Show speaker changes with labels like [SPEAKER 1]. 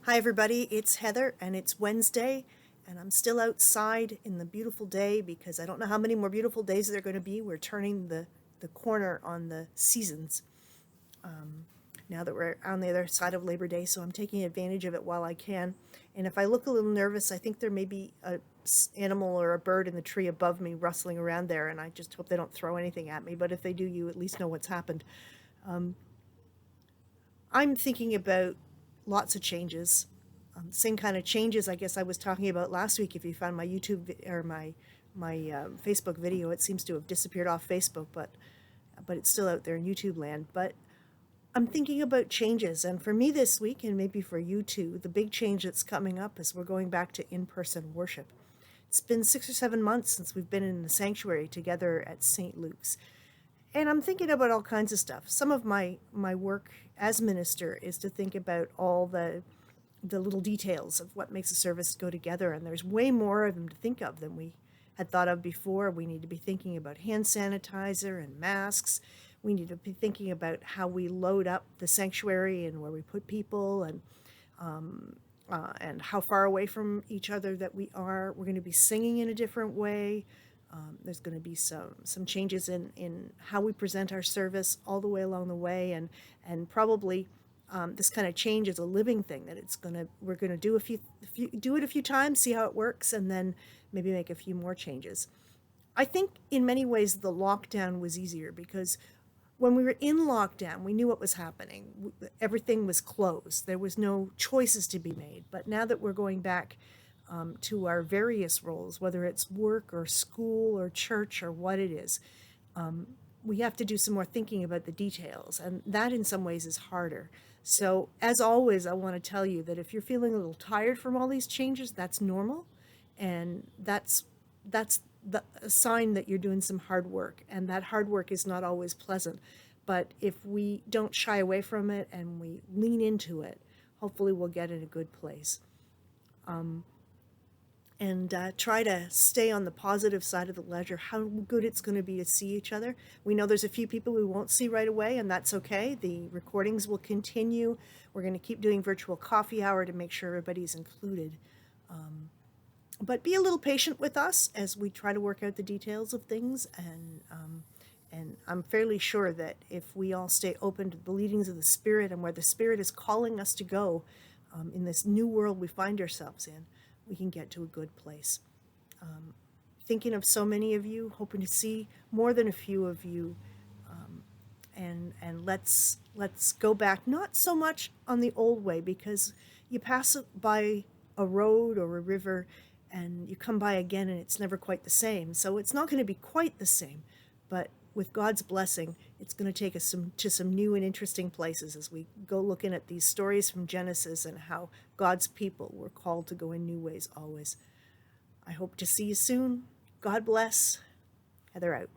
[SPEAKER 1] Hi everybody, it's Heather and it's Wednesday and I'm still outside in the beautiful day because I don't know how many more beautiful days there are going to be. We're turning the corner on the seasons now that we're on the other side of Labor Day, so I'm taking advantage of it while I can. And if I look a little nervous, I think there may be a animal or a bird in the tree above me rustling around there, and I just hope they don't throw anything at me. But if they do, you at least know what's happened. I'm thinking about lots of changes. Same kind of changes I guess I was talking about last week. If you found my or my Facebook video, it seems to have disappeared off Facebook, but it's still out there in YouTube land. But I'm thinking about changes, and for me this week, and maybe for you too, the big change that's coming up is we're going back to in-person worship. It's been 6 or 7 months since we've been in the sanctuary together at St. Luke's. And I'm thinking about all kinds of stuff. Some of my work as minister is to think about all the little details of what makes a service go together, and there's way more of them to think of than we had thought of before. We need to be thinking about hand sanitizer and masks. We need to be thinking about how we load up the sanctuary and where we put people, and how far away from each other that we are. We're going to be singing in a different way. There's going to be some changes in how we present our service all the way along the way, and probably this kind of change is a living thing, that we're going to do do it a few times, see how it works, and then maybe make a few more changes. I think in many ways the lockdown was easier because when we were in lockdown, we knew what was happening. Everything was closed. There was no choices to be made. But now that we're going back to our various roles, whether it's work or school or church or what it is, we have to do some more thinking about the details. And that in some ways is harder. So as always, I want to tell you that if you're feeling a little tired from all these changes, that's normal. And that's a sign that you're doing some hard work, and that hard work is not always pleasant. But if we don't shy away from it and we lean into it, hopefully we'll get in a good place. And try to stay on the positive side of the ledger, how good it's going to be to see each other. We know there's a few people we won't see right away, and that's okay. The recordings will continue. We're going to keep doing virtual coffee hour to make sure everybody's included. But be a little patient with us as we try to work out the details of things, and I'm fairly sure that if we all stay open to the leadings of the Spirit and where the Spirit is calling us to go in this new world we find ourselves in, we can get to a good place. Thinking of so many of you, hoping to see more than a few of you, and let's go back, not so much on the old way, because you pass by a road or a river and you come by again and it's never quite the same. So it's not going to be quite the same, but with God's blessing, it's going to take us to some new and interesting places as we go looking at these stories from Genesis and how God's people were called to go in new ways always. I hope to see you soon. God bless. Heather out.